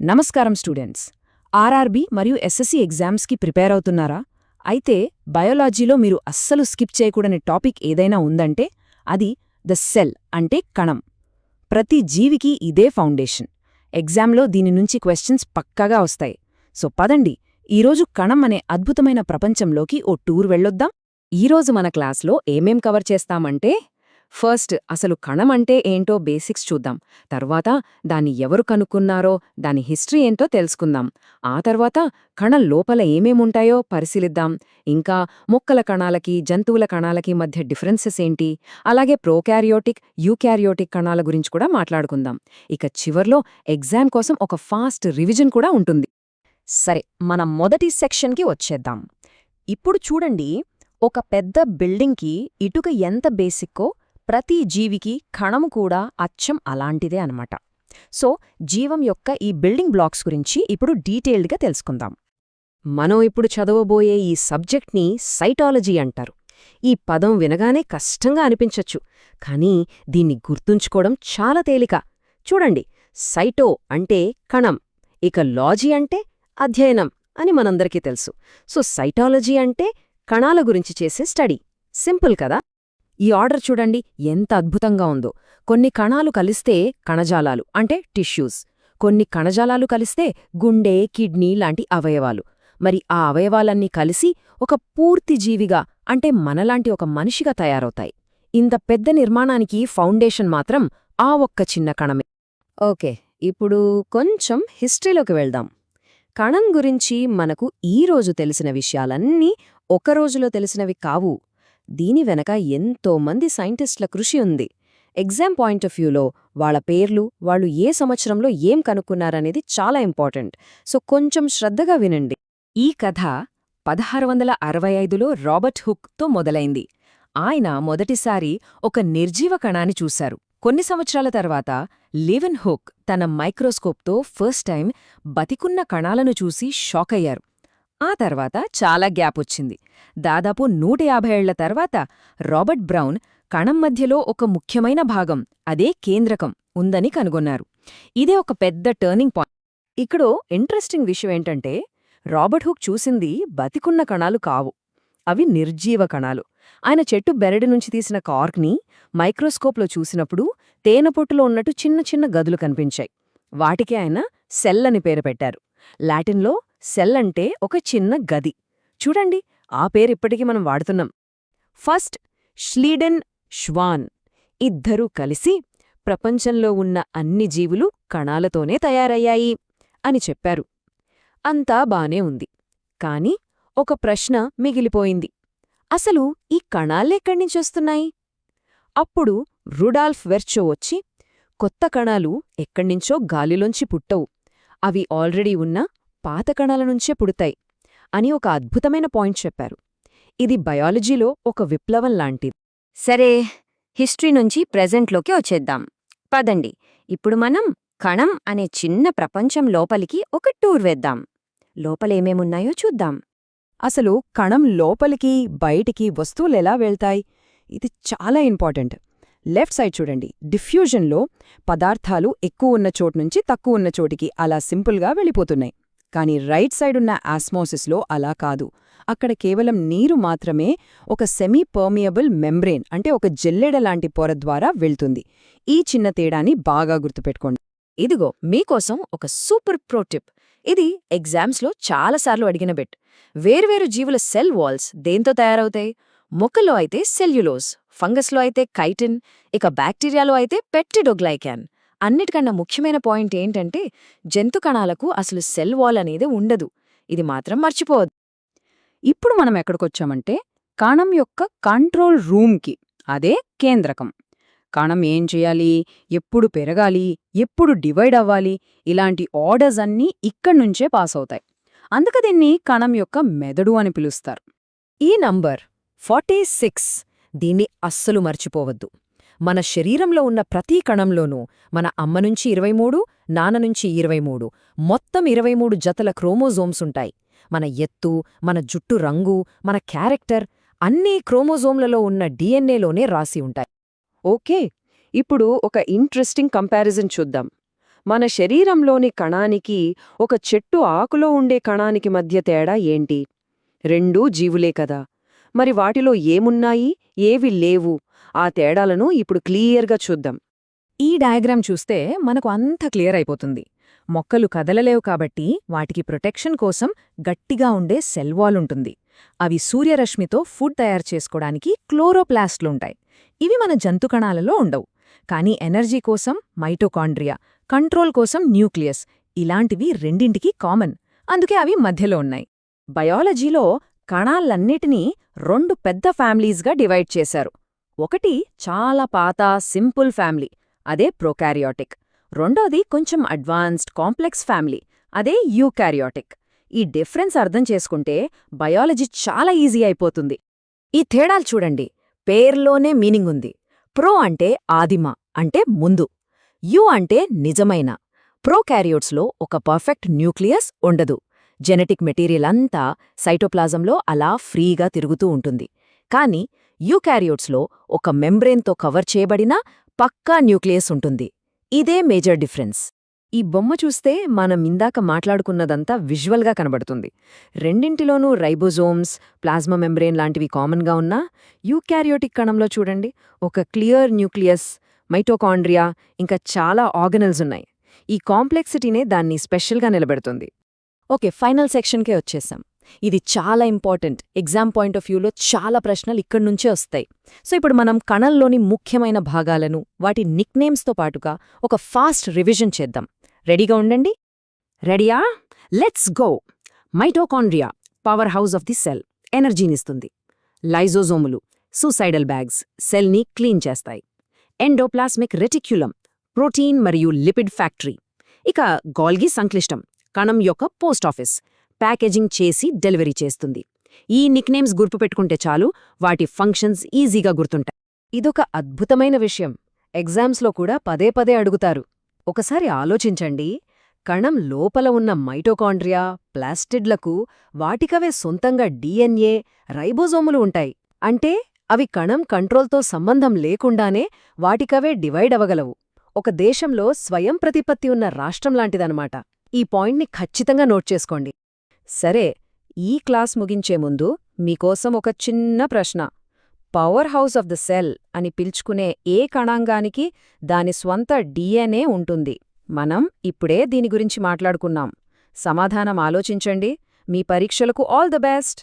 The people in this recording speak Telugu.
నమస్కారం స్టూడెంట్స్. ఆర్ఆర్బీ మరియు ఎస్ఎస్సీ ఎగ్జామ్స్కి ప్రిపేర్ అవుతున్నారా? అయితే బయాలజీలో మీరు అస్సలు స్కిప్ చేయకూడని టాపిక్ ఏదైనా ఉందంటే అది ద సెల్ అంటే కణం. ప్రతి జీవికి ఇదే ఫౌండేషన్. ఎగ్జామ్లో దీని నుంచి క్వశ్చన్స్ పక్కాగా వస్తాయి. సో పదండి, ఈరోజు కణం అనే అద్భుతమైన ప్రపంచంలోకి ఓ టూర్ వెళ్ళొద్దాం. ఈరోజు మన క్లాస్లో ఏమేం కవర్ చేస్తామంటే ఫస్ట్ అసలు కణం అంటే ఏంటో బేసిక్స్ చూద్దాం. తర్వాత దాన్ని ఎవరు కనుక్కున్నారో దాని హిస్టరీ ఏంటో తెలుసుకుందాం. ఆ తర్వాత కణం లోపల ఏమేముంటాయో పరిశీలిద్దాం. ఇంకా మొక్కల కణాలకి జంతువుల కణాలకి మధ్య డిఫరెన్సెస్ ఏంటి, అలాగే ప్రోకారియోటిక్ యూకారియోటిక్ కణాల గురించి కూడా మాట్లాడుకుందాం. ఇక చివర్లో ఎగ్జామ్ కోసం ఒక ఫాస్ట్ రివిజన్ కూడా ఉంటుంది. సరే, మనం మొదటి సెక్షన్కి వచ్చేద్దాం. ఇప్పుడు చూడండి, ఒక పెద్ద బిల్డింగ్కి ఇటుక ఎంత బేసిక్కో ప్రతి జీవికి కణము కూడా అచ్చం అలాంటిదే అనమాట. సో జీవం యొక్క ఈ బిల్డింగ్ బ్లాక్స్ గురించి ఇప్పుడు డీటెయిల్డ్గా తెలుసుకుందాం. మనం ఇప్పుడు చదవబోయే ఈ సబ్జెక్ట్ని సైటాలజీ అంటారు. ఈ పదం వినగానే కష్టంగా అనిపించచ్చు, కానీ దీన్ని గుర్తుంచుకోవడం చాలా తేలిక. చూడండి, సైటో అంటే కణం, ఇక లాజీ అంటే అధ్యయనం అని మనందరికీ తెలుసు. సో సైటాలజీ అంటే కణాల గురించి చేసే స్టడీ. సింపుల్ కదా? ఈ ఆర్డర్ చూడండి ఎంత అద్భుతంగా ఉందో. కొన్ని కణాలు కలిస్తే కణజాలాలు అంటే టిష్యూస్, కొన్ని కణజాలాలు కలిస్తే గుండె, కిడ్నీ లాంటి అవయవాలు, మరి ఆ అవయవాలన్నీ కలిసి ఒక పూర్తి జీవిగా అంటే మనలాంటి ఒక మనిషిగా తయారవుతాయి. ఇంత పెద్ద నిర్మాణానికి ఫౌండేషన్ మాత్రం ఆ ఒక్క చిన్న కణమే. ఓకే, ఇప్పుడు కొంచెం హిస్టరీలోకి వెళ్దాం. కణం గురించి మనకు ఈరోజు తెలిసిన విషయాలన్నీ ఒక రోజులో తెలిసినవి కావు. దీని వెనక ఎంతోమంది సైంటిస్టుల కృషి ఉంది. ఎగ్జామ్ పాయింట్ ఆఫ్ వ్యూలో వాళ్ల పేర్లు, వాళ్ళు ఏ సంవత్సరంలో ఏం కనుక్కున్నారనేది చాలా ఇంపార్టెంట్. సో కొంచెం శ్రద్ధగా వినండి. ఈ కథ 1665లో రాబర్ట్ హుక్తో మొదలైంది. ఆయన మొదటిసారి ఒక నిర్జీవ కణాన్ని చూశారు. కొన్ని సంవత్సరాల తర్వాత లివెన్ హుక్ తన మైక్రోస్కోప్తో ఫస్ట్ టైం బతికున్న కణాలను చూసి షాక్ అయ్యారు. ఆ తర్వాత చాలా గ్యాప్ వచ్చింది. దాదాపు 150 ఏళ్ల తర్వాత రాబర్ట్ బ్రౌన్ కణం మధ్యలో ఒక ముఖ్యమైన భాగం, అదే కేంద్రకం, ఉందని కనుగొన్నారు. ఇదే ఒక పెద్ద టర్నింగ్ పాయింట్. ఇక్కడో ఇంట్రెస్టింగ్ విషయం ఏంటంటే, రాబర్ట్ హుక్ చూసింది బతికున్న కణాలు కావు, అవి నిర్జీవ కణాలు. ఆయన చెట్టు బెరడు నుంచి తీసిన కార్క్ని మైక్రోస్కోప్లో చూసినప్పుడు తేనెపొట్టులో ఉన్నట్టు చిన్న చిన్న గదులు కనిపించాయి. వాటికి ఆయన సెల్ అని పేరు పెట్టారు. లాటిన్లో సెల్ అంటే ఒక చిన్న గది. చూడండి, ఆ పేరిప్పటికీ మనం వాడుతున్నాం. ఫస్ట్ ష్లీడెన్ ష్వాన్ ఇద్దరూ కలిసి ప్రపంచంలో ఉన్న అన్ని జీవులు కణాలతోనే తయారయ్యాయి అని చెప్పారు. అంతా బానే ఉంది, కాని ఒక ప్రశ్న మిగిలిపోయింది. అసలు ఈ కణాలెక్కడ్నించొస్తున్నాయి? అప్పుడు రుడాల్ఫ్ వెర్చో వచ్చి, కొత్త కణాలు ఎక్కడ్నించో గాలిలోంచి పుట్టవు, అవి ఆల్రెడీ ఉన్న పాత కణాల నుంచే పుడతాయి అని ఒక అద్భుతమైన పాయింట్ చెప్పారు. ఇది బయాలజీలో ఒక విప్లవం లాంటిది. సరే, హిస్టరీ నుంచి ప్రెజెంట్లోకి వచ్చేద్దాం. పదండి, ఇప్పుడు మనం కణం అనే చిన్న ప్రపంచం లోపలికి ఒక టూర్ వేద్దాం. లోపలేమేమున్నాయో చూద్దాం. అసలు కణం లోపలికి బయటికి వస్తువులెలా వెళ్తాయి? ఇది చాలా ఇంపార్టెంట్. లెఫ్ట్ సైడ్ చూడండి, డిఫ్యూజన్లో పదార్థాలు ఎక్కువ ఉన్న చోటు నుంచి తక్కువ ఉన్న చోటికి అలా సింపుల్గా వెళ్ళిపోతున్నాయి. కానీ రైట్ సైడ్ ఉన్న ఆస్మోసిస్లో అలా కాదు. అక్కడ కేవలం నీరు మాత్రమే ఒక సెమీ పర్మియబుల్ మెంబ్రేన్ అంటే ఒక జెల్లెడ లాంటి పొర ద్వారా వెళ్తుంది. ఈ చిన్న తేడాని బాగా గుర్తుపెట్టుకోండి. ఇదిగో మీకోసం ఒక సూపర్ ప్రోటిప్. ఇది ఎగ్జామ్స్లో చాలాసార్లు అడిగిన బిట్. వేర్వేరు జీవుల సెల్ వాల్స్ దేంతో తయారవుతాయి? మొక్కల్లో అయితే సెల్యులోజ్, ఫంగస్లో అయితే కైటిన్, ఇక బ్యాక్టీరియాలో అయితే పెప్టిడోగ్లైకాన్. అన్నిటికన్నా ముఖ్యమైన పాయింట్ ఏంటంటే, జంతు కణాలకు అసలు సెల్ వాల్ అనేది ఉండదు. ఇది మాత్రం మర్చిపోవద్దు. ఇప్పుడు మనం ఎక్కడికొచ్చామంటే కణం యొక్క కంట్రోల్ రూమ్కి, అదే కేంద్రకం. కణం ఏం చేయాలి, ఎప్పుడు పెరగాలి, ఎప్పుడు డివైడ్ అవ్వాలి, ఇలాంటి ఆర్డర్స్ అన్నీ ఇక్కడ్నుంచే పాస్ అవుతాయి. అందుక దీన్ని కణం యొక్క మెదడు అని పిలుస్తారు. ఈ నంబర్ 46, దీన్ని అస్సలు మర్చిపోవద్దు. మన శరీరంలో ఉన్న ప్రతి కణంలోనూ మన అమ్మ నుంచి 23, నాన్న నుంచి 23, మొత్తం 23 జతల క్రోమోజోమ్స్ ఉంటాయి. మన ఎత్తు, మన జుట్టు రంగు, మన క్యారెక్టర్ అన్నీ క్రోమోజోమ్లలో ఉన్న డిఎన్ఏలోనే రాసి ఉంటాయి. ఓకే, ఇప్పుడు ఒక ఇంట్రెస్టింగ్ కంపారిజన్ చూద్దాం. మన శరీరంలోని కణానికి ఒక చెట్టు ఆకులో ఉండే కణానికి మధ్య తేడా ఏంటి? రెండూ జీవులే కదా. మరి వాటిలో ఏమున్నాయి, ఏవి లేవు? ఆ తేడాలను ఇప్పుడు క్లియర్గా చూద్దాం. ఈ డయాగ్రామ్ చూస్తే మనకు అంతా క్లియర్ అయిపోతుంది. మొక్కలు కదలలేవు కాబట్టి వాటికి ప్రొటెక్షన్ కోసం గట్టిగా ఉండే సెల్ వాల్ ఉంటుంది. అవి సూర్యరశ్మితో ఫుడ్ తయారు చేసుకోవడానికి క్లోరోప్లాస్ట్లుంటాయి. ఇవి మన జంతుకణాలలో ఉండవు. కానీ ఎనర్జీ కోసం మైటోకాండ్రియా, కంట్రోల్ కోసం న్యూక్లియస్, ఇలాంటివి రెండింటికి కామన్. అందుకే అవి మధ్యలో ఉన్నాయి. బయాలజీలో కణాలన్నిటినీ 2 పెద్ద ఫ్యామిలీస్గా డివైడ్ చేశారు. ఒకటి చాలా పాత సింపుల్ ఫ్యామిలీ, అదే ప్రొకారియోటిక్. రెండోది కొంచెం అడ్వాన్స్డ్ కాంప్లెక్స్ ఫ్యామిలీ, అదే యూకారియోటిక్. ఈ డిఫరెన్స్ అర్థం చేసుకుంటే బయాలజీ చాలా ఈజీ అయిపోతుంది. ఈ తేడాలు చూడండి, పేర్లోనే మీనింగ్ ఉంది. ప్రో అంటే ఆదిమ, అంటే ముందు. యు అంటే నిజమైన. ప్రోకారియోట్స్లో ఒక పర్ఫెక్ట్ న్యూక్లియస్ ఉండదు. జెనెటిక్ మెటీరియల్ అంతా సైటోప్లాజంలో అలా ఫ్రీగా తిరుగుతూ ఉంటుంది. కానీ యూకారియోట్స్లో ఒక మెంబ్రేన్తో కవర్ చేయబడిన పక్కా న్యూక్లియస్ ఉంటుంది. ఇదే మేజర్ డిఫరెన్స్. ఈ బొమ్మ చూస్తే మనం ఇందాక మాట్లాడుకున్నదంతా విజువల్గా కనబడుతుంది. రెండింటిలోనూ రైబోజోమ్స్, ప్లాజ్మా మెంబ్రేన్ లాంటివి కామన్గా ఉన్నా, యూకారియోటిక్ కణంలో చూడండి, ఒక క్లియర్ న్యూక్లియస్, మైటోకాండ్రియా, ఇంకా చాలా ఆర్గనల్స్ ఉన్నాయి. ఈ కాంప్లెక్సిటీనే దాన్ని స్పెషల్గా నిలబెడుతుంది. ఓకే, ఫైనల్ సెక్షన్కే వచ్చేసాం. ఇది చాలా ఇంపార్టెంట్. ఎగ్జామ్ పాయింట్ ఆఫ్ వ్యూలో చాలా ప్రశ్నలు ఇక్కడ్నుంచే వస్తాయి. సో ఇప్పుడు మనం కణంలోని ముఖ్యమైన భాగాలను, వాటి నిక్నేమ్స్తో పాటుగా ఒక ఫాస్ట్ రివిజన్ చేద్దాం. రెడీగా ఉండండి. రెడీయా? Let's go. Mitochondria, power house of the cell, ఎనర్జీనిస్తుంది. లైజోజోములు, సూసైడల్ బ్యాగ్స్, సెల్ని క్లీన్ చేస్తాయి. ఎండోప్లాస్మిక్ రెటిక్యులం, ప్రోటీన్ మరియు లిపిడ్ ఫ్యాక్టరీ. ఇక గోల్గి సంక్లిష్టం, కణం యొక్క పోస్ట్ ఆఫీస్, ప్యాకేజింగ్ చేసి డెలివరీ చేస్తుంది. ఈ నిక్నేమ్స్ గుర్తుపెట్టుకుంటే చాలు, వాటి ఫంక్షన్స్ ఈజీగా గుర్తుంటాయి. ఇదొక అద్భుతమైన విషయం. ఎగ్జామ్స్లో కూడా పదే పదే అడుగుతారు. ఒకసారి ఆలోచించండి, కణం లోపల ఉన్న మైటోకాండ్రియా, ప్లాస్టిడ్లకు వాటికవే సొంతంగా డిఎన్ఏ, రైబోజోములు ఉంటాయి. అంటే అవి కణం కంట్రోల్తో సంబంధం లేకుండానే వాటికవే డివైడ్ అవగలవు. ఒక దేశంలో స్వయం ప్రతిపత్తి ఉన్న రాష్ట్రంలాంటిదనమాట. ఈ పాయింట్ని ఖచ్చితంగా నోట్ చేసుకోండి. సరే, ఈ క్లాస్ ముగించే ముందు మీకోసం ఒక చిన్న ప్రశ్న. Power house of the cell అని పిలుచుకునే ఏ కణాంగానికి దాని స్వంత డిఎన్ఏ ఉంటుంది? మనం ఇప్పుడే దీని గురించి మాట్లాడుకున్నాం. సమాధానం ఆలోచించండి. మీ పరీక్షలకు ఆల్ ద బెస్ట్.